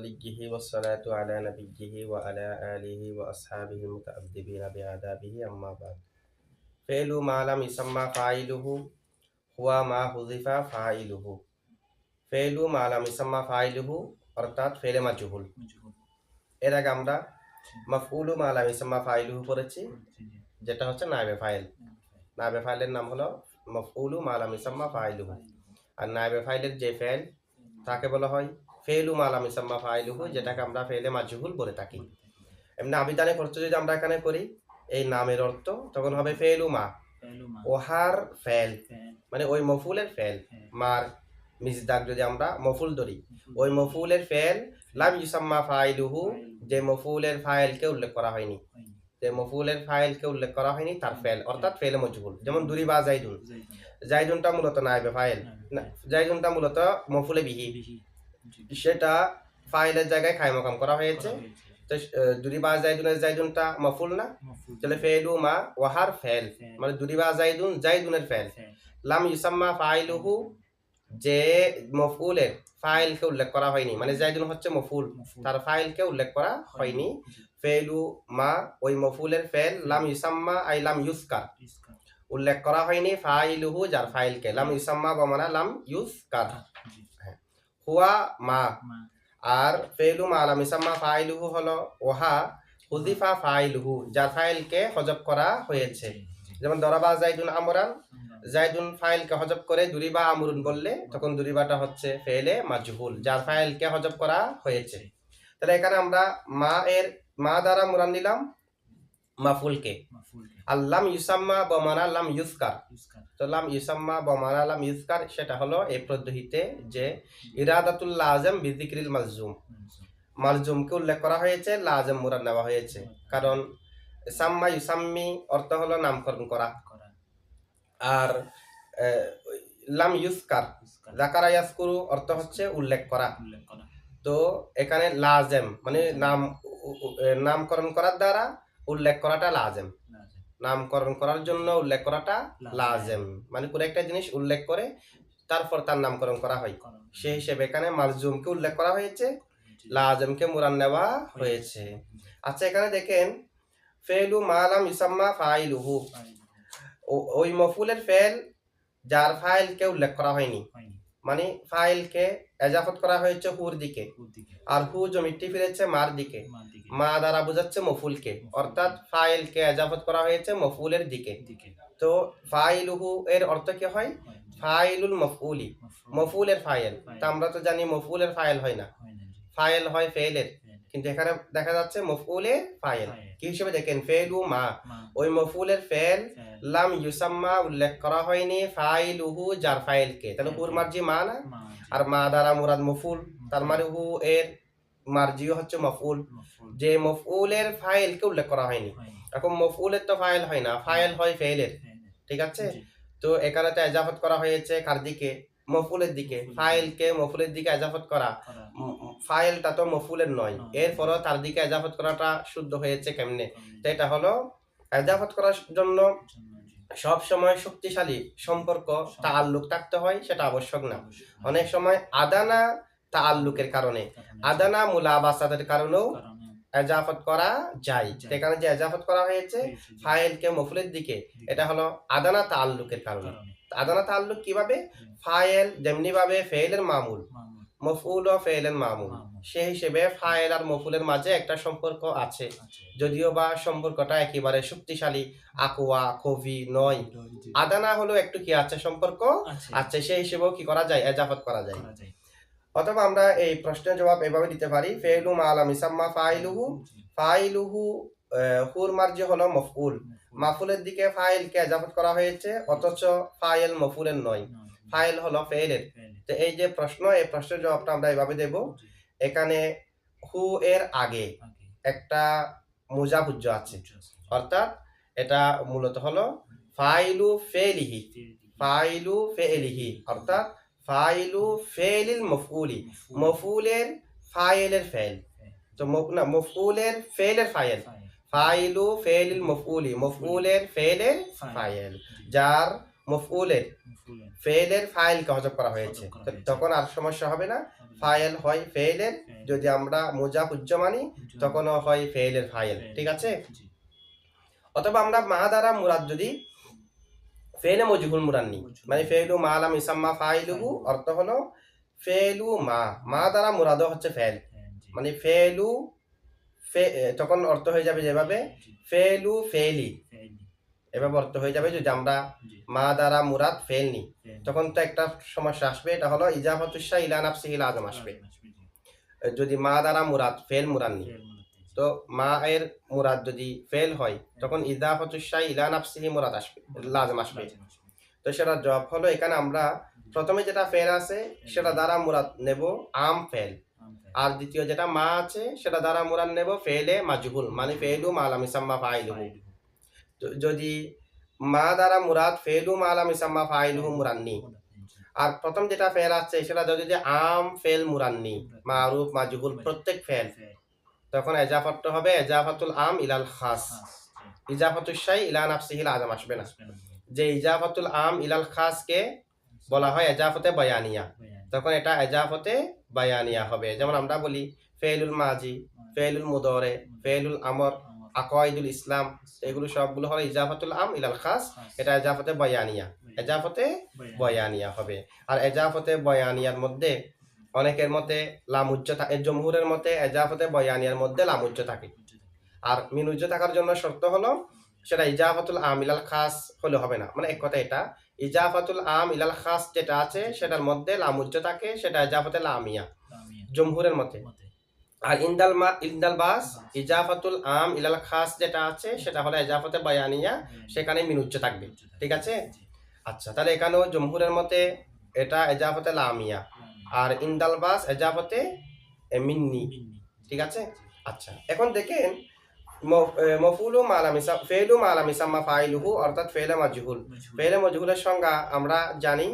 وليه والصلاة على نبيه وعلى آله وأصحابه المتأدبين بآدابه أما بعد فعل ما لم يسمى فاعله هو ما حذف فاعله ফেলু মালাম ইসাম্মা ফাইলুহু অর্থাৎ ফেলে মাজহুল। এর আগে আমরা মাফউলু মালাম ইসাম্মা ফাইলুহু পড়েছি, যেটা হচ্ছে নায়েবে ফাইল। নায়েবে ফাইলের নাম হলো মাফউলু মালাম ইসাম্মা ফাইলুহু। আর নায়েবে ফাইলের যে ফেল তাকে বলা হয় ফেলু মালাম ইসাম্মা ফাইলুহু, যেটাকে আমরা ফেলে মাজহুল বলে থাকি। এমনি আবিধানিক অর্থ যদি আমরা এখানে করি এই নামের অর্থ, তখন হবে ফেলু মা, ওহার ফেল, মানে ওই মফুলের ফেল। মার মিজদাক যদি আমরা মফুল ধরি, ওই মফুলের ফেল লাম ইউসাম্মা ফাইলুহু, যে মফুলের ফাইলকে উল্লেখ করা হয়নি, যে মফুলের ফাইলকে উল্লেখ করা হয়নি তার ফেল, অর্থাৎ ফেলে মজহুল। যেমন দুরিবা জাইদুন, জাইদুনটা মূলত নাইবে ফাইল, জাইদুনটা মূলত মফুলে বিহি, সেটা ফাইলের জায়গায় খায় মাকাম করা হয়েছে। তো দুরিবা জাইদুনের জাইদুনটা মফুল না, তাহলে ফেলু মা ওয়াহার ফেল, মানে দুরিবা জাইদুন জাইদুনের ফেল। লাম ইউসাম্মা ফাইলুহু, যে মফউলের ফাইলকে উল্লেখ করা হয়নি, মানে জাইদুন হচ্ছে মফুল, তার ফাইলকে উল্লেখ করা হয়নি। ফেলু মা ওই মফুলের ফেল, লাম ইউসাম্মা আই লাম ইউজকার, উল্লেখ করা হয়নি ফাইলুহু যার ফাইলকে, লাম ইউসাম্মা বমানা লাম ইউজকার। হুয়া মা, আর ফেলু মা লাম ইউসাম্মা ফাইলুহু হলো ওহা হুযিফা ফাইলুহু, যার ফাইলকে হযফ করা হয়েছে। যেমন দরাবা জাইদুন আমরান, জাইদুন ফাইলকে হযফ করে দুরিবা আমরুন বললে তখন দুরিবাটা হচ্ছে ফেলে মাজহুল, যার ফাইলকে হযফ করা হয়েছে। তাহলে এখানে আমরা মা দ্বারা মুরান নিলাম মাফুলকে, আল্লাম ইউসাম্মা বমানা লাম ইউজকার, তো লাম ইউসাম্মা বমানা লাম ইউজকার, সেটা হলো এই পদ্ধতিতে যে ইরাদাতুল লাজম বিযিকরিল মালজুম, মালজুমকে উল্লেখ করা হয়েছে, লাজম মুরান নেওয়া হয়েছে। কারণ সাম্মা ইউসাম্মি অর্থ হলো নামকরণ করা, আর লাম ইউজকার যাকারা ইয়াজকুরু অর্থ হচ্ছে উল্লেখ করা। তো এখানে লাজেম মানে নামকরণ করার দ্বারা উল্লেখ করাটা লাজেম, নামকরণ করার জন্য উল্লেখ করাটা লাজেম, মানে কোনো একটা জিনিস উল্লেখ করে তারপর তার নামকরণ করা হয়, সেই হিসেবে এখানে মালজুমকে উল্লেখ করা হয়েছে, লাজেমকে মুরান নেওয়া হয়েছে। আচ্ছা, এখানে দেখেন ফেলু মালাম ইউসাম্মা ফাইলুহু, ওই মফুলের ফেল যার ফাইলকে উল্লেখ করা হয়নি, মানে ফাইলকে এজাফত করা হয়েছে হুর দিকে, আর হু জমিটি ফিরেছে মার দিকে, মা দ্বারা বোঝাচ্ছে মফুলকে, অর্থাৎ ফাইলকে এজাফত করা হয়েছে মফুলের দিকে। তো ফাইলুহু এর অর্থ কি হয়? ফাইলুল মফউলি, মফুলের ফাইল। তা আমরা তো জানি মফুলের ফাইল হয় না, ফাইল হয় ফেলের, কিন্তু এখানে দেখা যাচ্ছে মফউলের ফাইল। কি হিসেবে দেখেন ফেলু মা, ওই মফুলের ফেল লাম ইউসাম্মা উল্লেখ করা হয়নি ফাইলুহু যার ফাইলকে, তাহলে হুর মার্জি মা না, আর মা দ্বারা মুরাদ মফুল, তার মানে হু এর মার্জিও হচ্ছে মফউল, যে মফউলের ফাইলকে উল্লেখ করা হয়নি। এখন মফউলের তো ফাইল হয় না, ফাইল হয় ফেলের, ঠিক আছে? তো এখানে তো এজাফত করা হয়েছে কার দিকে? মফুলের দিকে। ফাইলকে মফুলের দিকে এজাফত করা, ফাইলটা তো মফুলের নয়, এরপরও তার দিকে এজাফত করাটা শুদ্ধ হয়েছে কেমনে? তো এটা হলো এজাফত করার জন্য সব সময় শক্তিশালী সম্পর্ক তাআল্লুক থাকতে হয়, সেটা আবশ্যক না। অনেক সময় আদানা তাআল্লুকের কারণে, আদানা মুলাবাসাতের কারণেও এজাফত করা যায়। এখানে যে এজাফত করা হয়েছে ফাইলকে মফুলের দিকে, এটা হলো আদানা তাআল্লুকের কারণে। আদানা তাআল্লুক কিভাবে? ফাইল যেমনি ভাবে ফেলের মামুল, মফউল ও ফেলের মামুল, সেই হিসেবে ফাইল আর মফুলের মাঝে একটা সম্পর্ক আছে, যদিও বা সম্পর্কটা একেবারে শক্তিশালী আকোয়া কভি নয়। আদানা হলো একটু কি আছে, সম্পর্ক আছে, সেই হিসেবেও কি করা যায়? এজাফত করা যায়। অথবা আমরা এই প্রশ্নের জবাব এভাবে দিতে পারি, ফেলু মালাম ইসাম্মা ফাইলুহু, ফাইলুহু হুর মার্জি হলো মফউল, মাফুলের দিকে ফাইলকে এজাফত করা হয়েছে, অথচ ফাইল মফুলের নয়, ফাইল হলো ফেলের। তো এই যে প্রশ্ন, এই প্রশ্নের জবাবটা আমরা এভাবে দেব, এখানে হু এর আগে একটা মুজাবুজ্জ আছে, অর্থাৎ এটা মূলত হলো ফাইলু ফেলিহি, ফাইলু ফেলিহি, অর্থাৎ ফাইলু ফেলিল মফউলি, মফউলের ফাইলের ফেল। তো মফউলের ফেলের ফাইল, ফাইলু ফেলিল মফউলি, মফউলের ফেলের ফাইল, যার মফউলের ফেলের ফাইলকে হযফ করা হয়েছে, তখন আর সমস্যা হবে না, ফাইল হয় ফেইলের, যদি আমরা মুজাফ উজ্জ মানি তখনও হয় ফেইলের ফাইল, ঠিক আছে। অথবা আমরা মা দ্বারা মুরাদ যদি ফেইলে মজহুল মুরাদ নিই, মানে ফেইলু মা লাম ইসাম্মা ফাইলুহু অর্থ হলো ফেইলু মা দ্বারা মুরাদও হচ্ছে ফেইল, মানে ফেইলু তখন অর্থ হয়ে যাবে যেভাবে ফেইলু ফেইলি, এভাবে অর্থ হয়ে যাবে। যদি আমরা মা দ্বারা মুরাদ ফেইল নিই তখন তো একটা সমস্যা আসবে, এটা হলো ইজাফাতুশ শাই ইলা নাফসিহিল আযম আসবে। যদি মা দ্বারা মুরাদ ফেল মুরাদ নিই, তো মা এর মুরাদ যদি ফেল হয় তখন ইজাফাতুশ শাই ইলা নাফসিহি মুরাদ আসবে, লাজম আসবে। তো সেটা জবাব হলো এখানে আমরা প্রথমে যেটা ফেল আছে সেটা দ্বারা মুরাদ নেব আম ফেল, আর দ্বিতীয় যেটা মা আছে সেটা দ্বারা মুরাদ নেব ফেলে মাজহুল, মানে ফেলু মা লাম ইসাম্মা ফাইলুহু। যদি মা দ্বারা মুরাদ ফেলু মা লাম ইসাম্মা ফাইলুহু মুরাদ নিই, আর প্রথম যেটা ফেল আছে সেটা যদি আম ফেল মুরাদ নিই, মারুফ মাজহুল প্রত্যেক ফেল, তখন এজাফাতটা হবে এজাফাতুল আম ইলাল খাস, ইজাফাতুশ শাই ইলা নাফসিহিল আযম আসবে না। যে ইজাফাতুল আম ইলাল খাস কে বলা হয় এজাফতে বায়ানিয়া, তখন এটা এজাফতে বায়ানিয়া হবে। যেমন আমরা বলি ফেলুল মাজি, ফেলুল মুদরে, ফেলুল আমর, আকাইদুল ইসলাম, এগুলো সবগুলো হলো ইজাফাতুল আম ইলাল খাস, এটা এজাফতে বায়ানিয়া, এজাফতে বায়ানিয়া হবে। আর এজাফতে বায়ানিয়ার মধ্যে অনেকের মতে লামুজ্জ থাকে, জমহুরের মতে এজাফতে বায়ানিয়ার মধ্যে লামুজ্জ থাকে, আর মিনুজ্জ থাকার জন্য শর্ত হলো সেটা ইজাফাতুল আম ইলাল খাস হলে হবে না। মানে এক কথা এটা ইজাফাতুল আম ইলাল খাস যেটা আছে সেটার মধ্যে লামুজ্জ থাকে, সেটা ইজাফতে লামিয়া জমহুরের মতে। আর ইনদাল বাস ইজাফাতুল আম ইলাল খাস যেটা আছে সেটা হলো ইজাফতে বায়ানিয়া, সেখানে মিনুজ্জ থাকবে, ঠিক আছে। আচ্ছা, তাহলে এখানেও জমহুরের মতে এটা ইজাফতে লামিয়া, আর ইনদাল বাস ইজাফতে মিন্নি, ঠিক আছে। আচ্ছা, এখন দেখেন মফুলু মা লাম ইসাম্মা ফেলু মা লাম ইসাম্মা ফাইলুহু অর্থাৎ ফেলে মাজহুল। ফেলে মাজহুলের সংজ্ঞা আমরা জানি,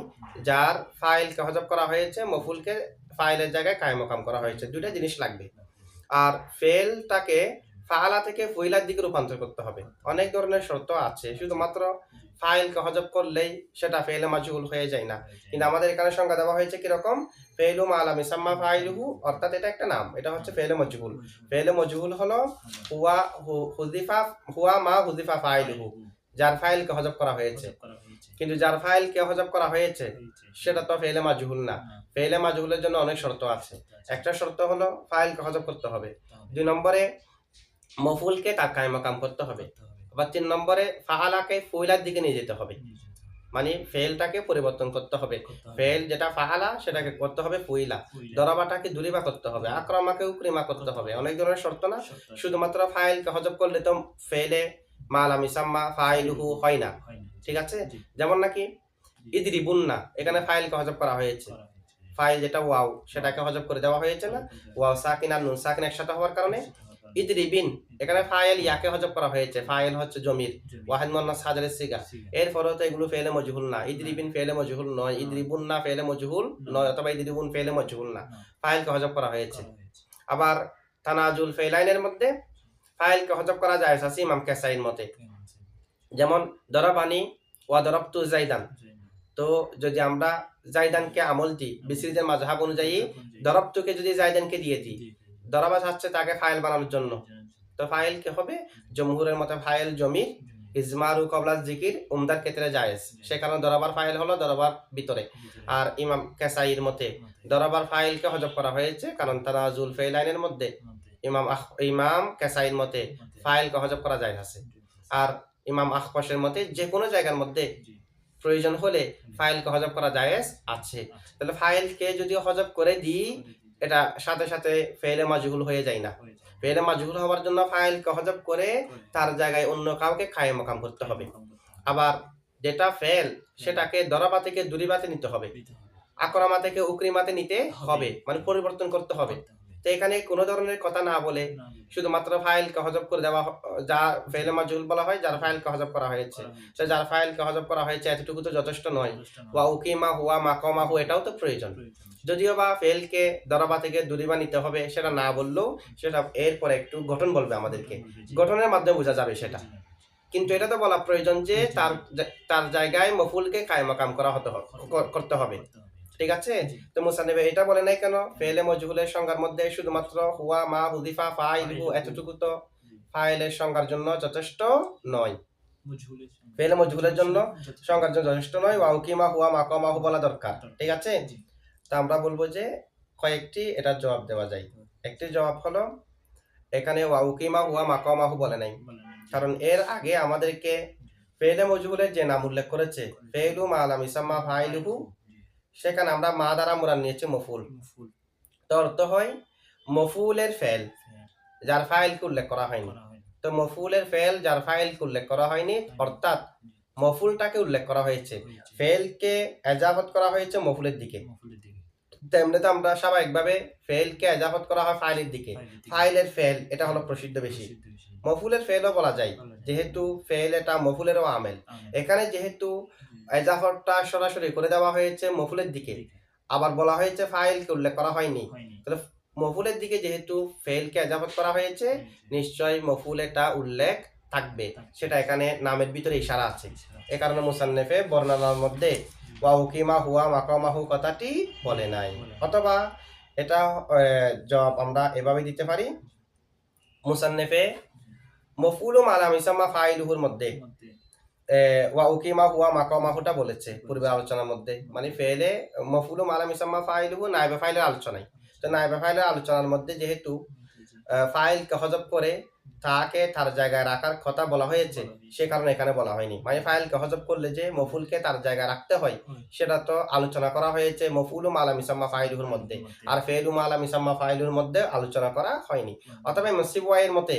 যার ফাইলকে হযফ করা হয়েছে মফুলকে ফাইলের জায়গায় কায়েম মাকাম করা হয়েছে, দুটো জিনিস লাগবে। আর ফেলটাকে ফাআলা থেকে ফুইলার দিকে রূপান্তর করতে হবে। অনেক ধরনের শর্ত আছে, শুধুমাত্র ফাইলকে হযফ করলেই সেটা ফেলে মাজহুল হয়ে যায় না। কিন্তু আমাদের এখানে সংজ্ঞা দেওয়া হয়েছে কিরকম, ফেলু মা লাম ইসাম্মা ফাইলুহু অর্থাৎ এটা একটা নাম, এটা হচ্ছে ফেলে মাজহুল। ফেলে মাজহুল হলো হুয়া মা হুযিফা ফাইলুহু, যার ফাইলকে হযফ করা হয়েছে। কিন্তু যার ফাইলকে হযফ করা হয়েছে সেটা তো ফেলে মাজহুল না। ফেলে মাজহুলের জন্য অনেক শর্ত আছে। একটা শর্ত হলো ফাইলকে হযফ করতে হবে, 2 নম্বরে মফুলকে তার কায়েম মাকাম করতে হবে, আবার 3 নম্বরে ফাআলাকে ফুইলার দিকে নিয়ে যেতে হবে, মানে ফেলটাকে পরিবর্তন করতে হবে। ফেল যেটা ফাআলা সেটাকে করতে হবে ফুইলা, দরাবাটাকে দুরিবা করতে হবে, আকরামাকে উকরিমা করতে হবে। অনেক ধরনের শর্ত না, শুধুমাত্র ফাইলকে হযফ করলে তো ফেলে মা লাম ইসাম্মা ফাইলুহু হয় না, ঠিক আছে। যেমন নাকি ইদরিবুন্না, এখানে ফাইলকে হযফ করা হয়েছে, ফাইল যেটা ওয়াও সেটাকে হযফ করে দেওয়া হয়েছে না, ওয়াও সাকিন আর নুন সাকিন একসাথে হওয়ার কারণে। ইদরিবিন, এখানে ফাইল ইয়াকে হযফ করা হয়েছে, ফাইল হচ্ছে জমির ওয়াহিদ মুন্নাস হাজারের সিগা, এরপরেও তো এগুলো ফেলে মজহুল না। ইদরিবিন ফেলে মজহুল নয়, ইদরিবুন্না ফেলে মজহুল নয়, অথবা ইদরিবুন ফেলে মজহুল না, ফাইলকে হযফ করা হয়েছে। আবার তানাজুল ফেলাইনের মধ্যে ফাইলকে হযফ করা যায় আছে ইমাম কাসাইর মতে, যেমন দরাবানি ওয়া দরাবতু জাইদান। তো যদি আমরা জাইদানকে আমল দিই বিসরিদের মাযহাব অনুযায়ী, দরাবতুকে যদি জাইদানকে দিয়ে দিই, দরাবা হচ্ছে তাকে ফাইল বানানোর জন্য, তো ফাইল কি হবে, জমহুরের মতে ফাইল জমির ইজমারু কবলা জিকির উমদার ক্ষেত্রে জায়েজ, সে কারণে দরাবার ফাইল হলো দরাবার ভিতরে। আর ইমাম কাসাইর মতে দরাবার ফাইলকে হযফ করা হয়েছে, কারণ তানাজুল ফেলাইনের মধ্যে ইমাম কাসাইর মতে ফাইলকে হযফ করা যায় আছে। আর ইমাম আখপাশের মতে যে কোনো জায়গার মধ্যে প্রয়োজন হলে ফাইলকে হযফ করা জায়েজ আছে। তাহলে ফাইলকে যদি হযফ করে দিই এটা সাথে সাথে ফেলে মাজহুল হয়ে যায় না। ফেলে মাজহুল হওয়ার জন্য ফাইলকে হযফ করে তার জায়গায় অন্য কাউকে কায়েম মাকাম করতে হবে। আবার যেটা ফেল সেটাকে দরাবা থেকে দুরিবাতে নিতে হবে, আকরামা থেকে উকরিমাতে নিতে হবে, মানে পরিবর্তন করতে হবে। তো এখানে কোনো ধরনের কথা না বলে শুধুমাত্র ফাইলকে হযফ করে দেওয়া, যা ফেলে মাজহুল বলা হয় যার ফাইলকে হযফ করা হয়েছে, সে যার ফাইলকে হযফ করা হয়েছে এতটুকু তো যথেষ্ট নয়। ওয়া উকিমা হুয়া মাকামাহু এটাও তো প্রয়োজন, যদিও বা ফেলকে দরাবা থেকে দুরিবা নিতে হবে সেটা না বললেও সেটা এরপরে একটু গঠন বলবে আমাদেরকে, গঠনের মাধ্যমে বোঝা যাবে সেটা। কিন্তু এটা তো বলা প্রয়োজন যে তার জায়গায় মফুলকে কায়েম মাকাম করতে হবে। ঠিক আছে? তো মুসান্নিফ এটা বলে নাই কেন? ফেলে মজহুলের সংজ্ঞার মধ্যে শুধুমাত্র হুয়া মা হুযিফা ফাইলহু এতটুকু তো ফাইলের সংজ্ঞার জন্য যথেষ্ট নয়। ফেলে মজহুলের জন্য সংজ্ঞার জন্য যথেষ্ট নয়, ওয়া উকিমা হুয়া মাকামাহু বলা দরকার। ঠিক আছে? তা আমরা বলবো যে কয়েকটি এটার জবাব দেওয়া যায়। একটি জবাব হলো এখানে ওয়া উকিমা হুয়া মাকামাহু বলে নাই, কারণ এর আগে আমাদেরকে ফেলে মজহুলের যে নাম উল্লেখ করেছে ফেলু মা লাম ইউসাম্মা ফাইলুহু, সেখানে আমরা মা দ্বারা মুরাদ নিয়েছি মফুল। তো অর্থ হয় মফুলের ফেল যার ফাইলকে উল্লেখ করা হয়নি। তো মফুলের ফেল যার ফাইলকে উল্লেখ করা হয়নি, অর্থাৎ মফুলটাকে উল্লেখ করা হয়েছে, ফেলকে এজাফত করা হয়েছে মফুলের দিকে। তেমনি তো আমরা স্বাভাবিকভাবে ফেলকে এজাফত করা হয় ফাইলের দিকে। ফাইলের ফেল এটা হলো প্রসিদ্ধ বেশি। মফুলের ফেলও বলা যায়, যেহেতু ফেল এটা মফুলেরও আমেল। এখানে যেহেতু এজাফতটা সরাসরি করে দেওয়া হয়েছে মফুলের দিকে, আবার বলা হয়েছে ফাইলকে উল্লেখ করা হয়নি, তাহলে মফুলের দিকে যেহেতু ফেলকে এজাফত করা হয়েছে, নিশ্চয়ই মফুল এটা উল্লেখ থাকবে, সেটা এখানে নামের ভিতরে ইশারা আছে। এ কারণে মুসান্নিফে বর্ণনার মধ্যে ওয়া উকিমা হুয়া মাকামাহু কথাটি বলে নাই। অথবা এটা জবাব আমরা এভাবে দিতে পারি, মুসান্নিফে মফউলু মা লাম ইউসাম্মা ফাইলুহুর মধ্যে ওয়া উকিমা হুয়া মাকামাহুটা বলেছে পূর্বে আলোচনার মধ্যে, মানে ফেলে মফউলু মা লাম ইউসাম্মা ফাইলুহু নায়েবে ফাইলের আলোচনায়। তো নায়েবে ফাইলের আলোচনার মধ্যে যেহেতু ফাইলকে হযফ করে তাকে তার জায়গায় রাখার কথা বলা হয়েছে, সে কারণে এখানে বলা হয়নি। মানে ফাইলকে হযফ করলে যে মফুলকে তার জায়গায় রাখতে হয়, সেটা তো আলোচনা করা হয়েছে মফউলু মা লাম ইউসাম্মা ফাইলুহুর মধ্যে, আর ফেলু মা লাম ইউসাম্মা ফাইলুর মধ্যে আলোচনা করা হয়নি। অথবা মুসিবওয়াইয়ের মতে,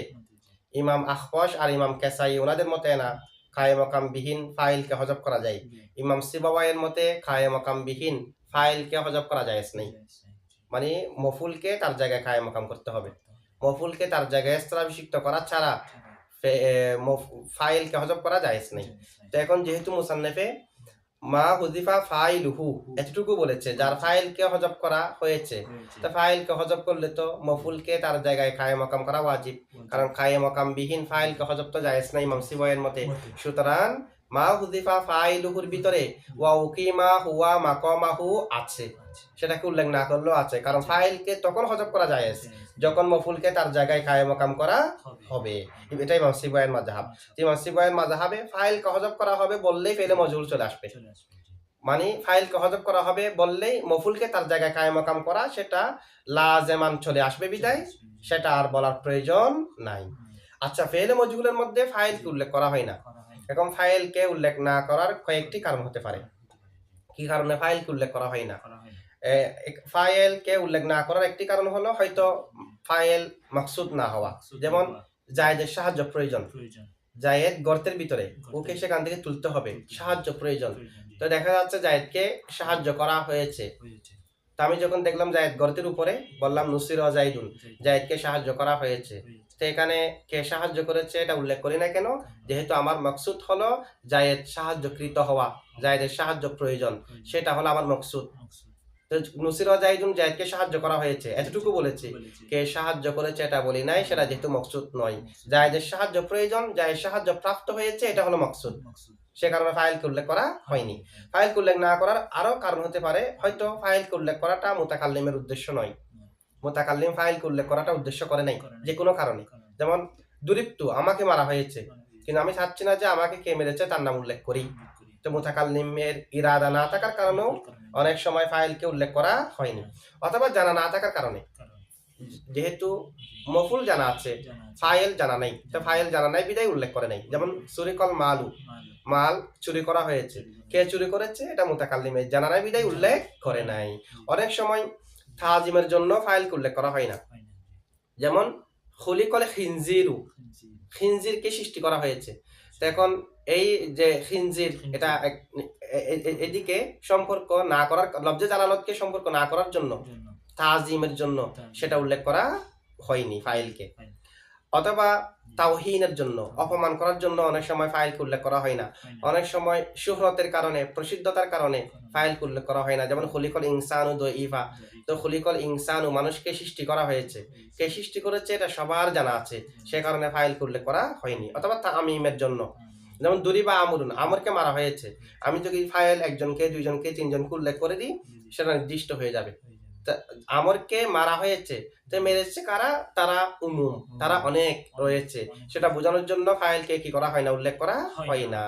ইমাম আখফশ আর ইমাম কেসাই ওনাদের মতে না খায়ে মকাম বিহীন ফাইলকে হযফ করা যায়। ইমাম সিবাওয়াইয়ের মতে খায়ে মকাম বিহীন ফাইলকে হযফ করা জায়েজ নেই, মানে মফুলকে তার জায়গায় খায়ে মকাম করতে হবে। মফুলকে তার জায়গায় স্থলাভিষিক্ত করা ছাড়া ফাইলকে হযফ করা জায়েজ নেই। তো এখন যেহেতু মুসান্নিফে মা হুযিফা ফাইলুহু এতটুকু বলেছে, যার ফাইলকে হযফ করা হয়েছে, তো ফাইলকে হযফ করলে তো মফুলকে তার জায়গায় কায়ে মাকাম করা ওয়াজিব, কারণ কায়ে মাকাম বিহীন ফাইলকে হযফ তো জায়েজ নাই ইমাম সিবওয়াইয়ের মতে। সুতরাং মা হুযিফা ফাইলুহুর ভিতরে ওয়া উকিমা হুয়া মাকামাহু আছে, সেটাকে উল্লেখ না করলেও আছে, কারণ ফাইলকে তখন হযফ করা জায়েজ যখন মফুলকে তার জায়গায় কায়ে মাকাম করা হবে। এটাই ইমাম সিবওয়াইয়ের মাযহাব। ইমাম সিবওয়াইয়ের মাযহাবে ফাইলকে হযফ করা হবে বললেই ফেলে মজহুল চলে আসবে, মানে ফাইলকে হযফ করা হবে বললেই মফুলকে তার জায়গায় কায়ে মাকাম করা সেটা লাজেমান চলে আসবে, বিদায় সেটা আর বলার প্রয়োজন নাই। আচ্ছা, ফেলে মজহুলের মধ্যে ফাইলকে উল্লেখ করা হয় না। এখন ফাইলকে উল্লেখ না করার কয়েকটি কারণ হতে পারে। কি কারণে ফাইলকে উল্লেখ করা হয় না? ফাইলকে উল্লেখ না করার একটি কারণ হলো হয়তো ফাইল মাকসুদ না হওয়া, যেমন জায়েদের সাহায্য প্রয়োজন, জায়েদ গর্তের ভিতরে, ওকে সেখান থেকে তুলতে হবে, সাহায্য প্রয়োজন। তো দেখা যাচ্ছে জায়েদকে সাহায্য করা হয়েছে, তো আমি যখন দেখলাম জায়েদ গর্তের উপরে, বললাম নুসিরা জাইদুন, জায়েদকে সাহায্য করা হয়েছে। তো এখানে কে সাহায্য করেছে এটা উল্লেখ করি না কেন? যেহেতু আমার মাকসুদ হলো জায়েদ সাহায্যকৃত হওয়া, জায়েদের সাহায্য প্রয়োজন, সেটা হলো আমার মাকসুদ। তো নুসিরা জাইদুন, জায়েদকে সাহায্য করা হয়েছে এতটুকু বলেছি, কে সাহায্য করেছে এটা বলি নাই, সেটা যেহেতু মাকসুদ নয়। জায়েদের সাহায্য প্রয়োজন, জায়েদ সাহায্য প্রাপ্ত হয়েছে, এটা হলো মাকসুদ, সে কারণে ফাইলকে উল্লেখ করা হয়নি। ফাইলকে উল্লেখ না করার আরো কারণ হতে পারে, হয়তো ফাইলকে উল্লেখ করাটা মুতাকাল্লিমের উদ্দেশ্য নয়, মুতাকাল্লিম ফাইলকে উল্লেখ করাটা উদ্দেশ্য করে নাই যে কোনো কারণে। যেমন দুরিপ্তু, আমাকে মারা হয়েছে, কিন্তু আমি চাচ্ছি না যে আমাকে কে মেরেছে তার নাম উল্লেখ করি, তো মুতাকাল্লিমের ইরাদা না থাকার কারণেও অনেক সময় ফাইলকে উল্লেখ করা হয়নি। অথবা জানা না থাকার কারণে, যেহেতু মফুল জানা আছে ফাইল জানা নাই, তো ফাইল জানা নাই বিদায় উল্লেখ করে নাই। যেমন সুরিকল মালু, মাল চুরি করা হয়েছে, কে চুরি করেছে এটা মুতাকাল্লিমের জানা নাই বিদায় উল্লেখ করে নাই। অনেক সময় তাজিমের জন্য ফাইলকে উল্লেখ করা হয় না, যেমন খুলিকল খিনজিরু, খিনজিরকে সৃষ্টি করা হয়েছে। তো এখন এই যে খিনজির, এটা এদিকে সম্পর্ক না করার, লফজে জালালতকে সম্পর্ক না করার জন্য, তাজিমের জন্য সেটা উল্লেখ করা হয়নি ফাইলকে। অথবা তাওহীনের জন্য, অপমান করার জন্য অনেক সময় ফাইলকে উল্লেখ করা হয় না। অনেক সময় শুহরতের কারণে, প্রসিদ্ধতার কারণে ফাইলকে উল্লেখ করা হয় না। যেমন খলিকল ইনসানু দইফা, তো খলিকল ইনসানু, মানুষকে সৃষ্টি করা হয়েছে, কে সৃষ্টি করেছে এটা সবার জানা আছে, সে কারণে ফাইলকে উল্লেখ করা হয়নি। অথবা তামিমের জন্য, যেমন দুরিবা আমরুন, আমরকে মারা হয়েছে, আমি যদি ফাইল একজনকে, দুইজনকে, তিনজনকে উল্লেখ করে দিই, সেটা নির্দিষ্ট হয়ে যাবে। আমরকে মারা হয়েছে, তো মেরেছে কারা? তারা উমুম, তারা অনেক রয়েছে, সেটা বোঝানোর জন্য ফাইলকে কি করা হয় না, উল্লেখ করা হয় না।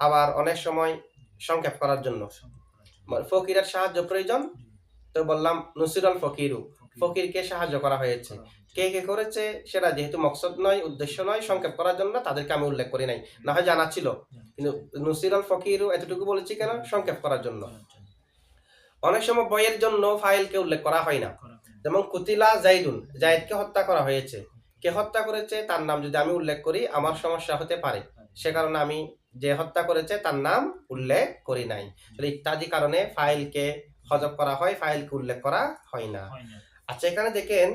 আবার অনেক সময় সংক্ষেপ করার জন্য ফকিরের সাহায্য প্রয়োজন, তো বললাম নুসিরুল ফকিরু, ফকিরকে সাহায্য করা হয়েছে। কে কে করেছে সেটা যেহেতু মকসদ নয়, উদ্দেশ্য নয়, সংক্ষেপ করার জন্য তাদেরকে আমি উল্লেখ করি নাই, না হয় জানা ছিল, কিন্তু নুসিরুল ফকিরু এতটুকু বলেছি কেন? সংক্ষেপ করার জন্য। অনেক সময় বইয়ের জন্য ফাইলকে উল্লেখ করা হয় না, যেমন কুতিলা জাইদুন, জাইদকে হত্যা করা হয়েছে, কে হত্যা করেছে তার নাম যদি আমি উল্লেখ করি আমার সমস্যা হতে পারে, সে কারণে আমি যে হত্যা করেছে তার নাম উল্লেখ করি নাই। ইত্যাদি কারণে ফাইলকে হযফ করা হয়, ফাইলকে উল্লেখ করা হয় না। আচ্ছা, এখানে দেখেন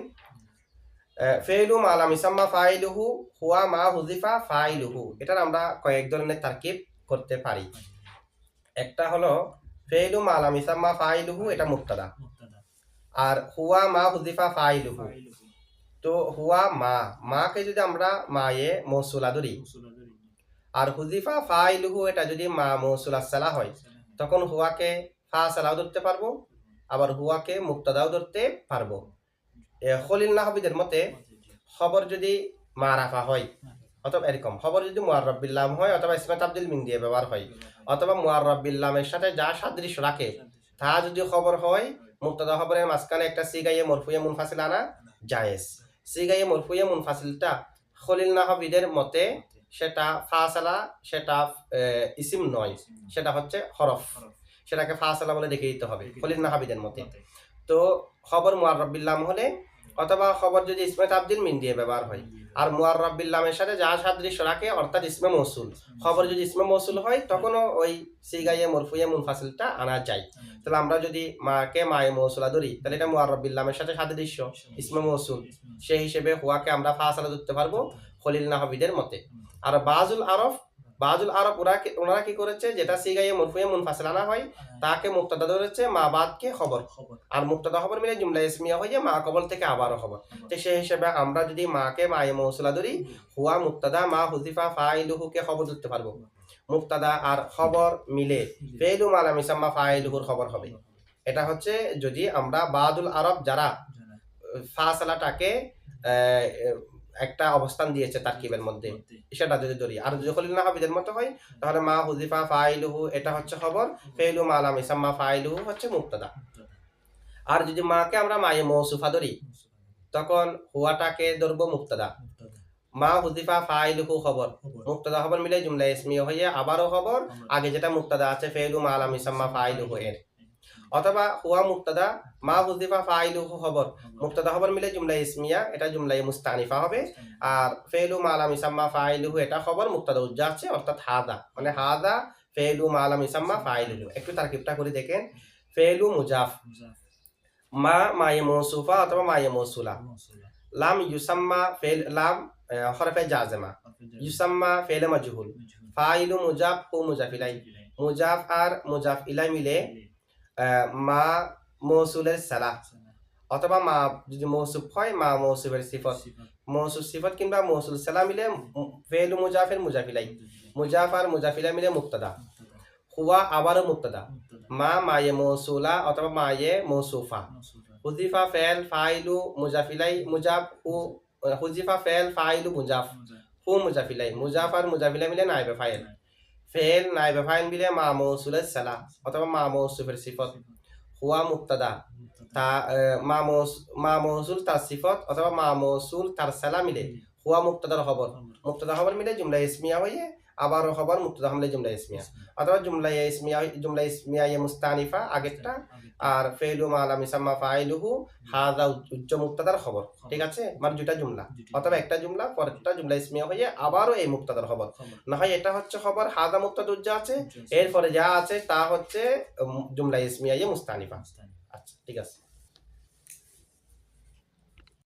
ফেইলু মা লাম ইউসাম্মা ফাইলুহু হুয়া মা হুযিফা ফাইলুহু, এটার আমরা কয়েক ধরনের তারকিব করতে পারি। একটা হলো ফেইলু মা লাম ইউসাম্মা ফাইলুহু, এটা মুবতাদা, আর হুয়া মা হুযিফা ফাইলুহু, তো হুয়া মা, মাকে যদি আমরা মায়ে মৌসুলা ধরি, আর হুযিফা ফাইলুহু এটা যদি মা মৌসুলা সালা হয়, তখন হুয়াকে ফা সালাও ধরতে পারবো, আবার হুয়াকে মুবতাদাও ধরতে পারবো। খলিল নাহবিদের মতে খবর যদি মারাফা হয়, অথবা এরকম খবর যদি মুআররাব বিল লাম হয়, অথবা ইসমে তাবদিল মিন দিয়ে ব্যবহার হয়, অথবা মুআররাব বিল লামের সাথে যা সাদৃশ্য রাখে তা যদি খবর হয়, মুবতাদা খবরের মাঝখানে একটা সিগায়ে মরফুয়ে মুনফাসিল আনা জায়েজ। সিগায়ে মরফুয়ে মুনফাসিলটা খলিল নাহবিদের মতে সেটা ফাসালা, সেটা ইসিম নয়, সেটা হচ্ছে হরফ, সেটাকে ফাসালা বলে দেখিয়ে দিতে হবে খলিল নাহবিদের মতে। তো খবর মুআররাব বিল লাম হলে, অথবা খবর যদি ইসমে তাবদিল মিন দিয়ে ব্যবহার হয়, আর মুআররাব বিল লামের সাথে যা সাদৃশ্য রাখে অর্থাৎ ইসমে মৌসুল, খবর যদি ইসমে মৌসুল হয় তখনও ওই সিগায়ে মরফুয়ে মুনফাসিলটা আনা যায়। তাহলে আমরা যদি মাকে মায়ে মৌসুলা ধরি, তাহলে এটা মুআররাব বিল লামের সাথে সাদৃশ্য ইসমে মৌসুল, সেই হিসেবে হুয়াকে আমরা ফাসালা ধরতে পারবো খলিল নাহবিদের মতে। আর বাজুল আরব ওনারা কি করেছে, যেটা সিগায়ে মরফুয়ে মুনফাসিল আনা হয় তাকে মুবতাদা ধরেছে, মা বাদকে খবর, আর মুবতাদা খবর মিলে জুমলা ইসমিয়া হয়ে মা কবল থেকে আবারও খবর। তো সেই হিসেবে আমরা যদি মাকে মায়ে মৌসুলা ধরি, হুয়া মুবতাদা, মা হুযিফা ফাইলুহুকে খবর ধরতে পারবো। মুবতাদা আর খবর মিলে ফেইলু মা লাম ইউসাম্মা ফাইলুহুর খবর হবে। এটা হচ্ছে যদি আমরা বাদুল আরব যারা ফাসালাটাকে একটা অবস্থান দিয়েছে তারকিবের মধ্যে, সেটা যদি ধরি। আর যদি খলিল নাহবিদের মতো হয়, তাহলে মা হুযিফা ফাইলুহু এটা হচ্ছে খবর, ফেইলু মা লাম ইউসাম্মা ফাইলুহু হচ্ছে মুবতাদা। আর যদি মাকে আমরা মায়ে মৌসুফা ধরি, তখন হুয়াটাকে ধরবো মুবতাদা, মা হুযিফা ফাইলুহু খবর, মুবতাদা খবর মিলে জুমলা ইসমিয়া হয়ে আবারও খবর, আগে যেটা মুবতাদা আছে ফেইলু মা লাম ইউসাম্মা ফাইলুহু এর। অথবা হুয়া মুবতাদা, মা হুযিফা ফাইলুহু খবর, মুবতাদা খবর মিলে জুমলা ইসমিয়া, এটা জুমলাই মুস্তানিফা হবে। আর ফেইলু মা লাম ইউসাম্মা ফাইলুহু এটা খবর, মুবতাদা উজ্জা আছে, অর্থাৎ হাদা, মানে হাদা ফেইলু মা লাম ইউসাম্মা ফাইলুহু। একটু তারকিবটা করে দেখেন, ফেইলু মুজাফ, মা মায়ে মৌসুফা অথবা মায়ে মৌসুলা, লাম ইউসাম্মা ফেল লাম হরফে জাজেমা, ইউসাম্মা ফেলে মাজহুল, ফাইলু মুজাফ হু মুজাফ ইলাই, মুজাফ আর মুজাফ ইলাই মিলে মা মৌসুলের সালা, অথবা মা যদি মৌসুফ হয় মা মৌসুফের সিফত, মৌসুফ সিফত কিংবা মৌসুল সালা মিলে ফেলু মুজাফের মুজাফ ইলাই, মুজাফ আর মুজাফ ইলাই মিলে মুবতাদা, হুয়া আবারও মুবতাদা, মা মায়ে মৌসুলা অথবা মায়ে মৌসুফা, হুযিফা ফেল ফাইলু মুজাফ ইলাই, মুজাফ হু, হুযিফা ফেল ফাইলু মুজাফ হু মুজাফ ইলাই, মুজাফ আর মুজাফ ইলাই মিলে নাইবে ফাইল, ফেল নাইবে ফাইল মিলে মা মৌসুলের সালা অথবা মা মৌসুফের সিফত, হুয়া মুবতাদা, তা মা মৌসুল তার সিফত অথবা মা মৌসুল তার সালা মিলে হুয়া মুবতাদার খবর, মুবতাদা খবর মিলে জুমলা ইসমিয়া হয়ে আবারও খবর, মুবতাদা মিলে জুমলা ইসমিয়া, অথবা জুমলা ইসমিয়া মুস্তানিফা আগেরটা, আর ফেইলু মা লাম ইউসাম্মা ফাইলুহু হাযা উচ্চ মুবতাদার খবর। ঠিক আছে, মানে দুইটা জুমলা, অথবা একটা জুমলা পরেরটা জুমলা ইসমিয়া হয়ে আবারও এই মুবতাদার খবর, না হয় এটা হচ্ছে খবর হাযা মুবতাদা উজ্জা আছে, এরপরে যা আছে তা হচ্ছে জুমলা ইসমিয়া মুস্তানিফা। আচ্ছা, ঠিক আছে।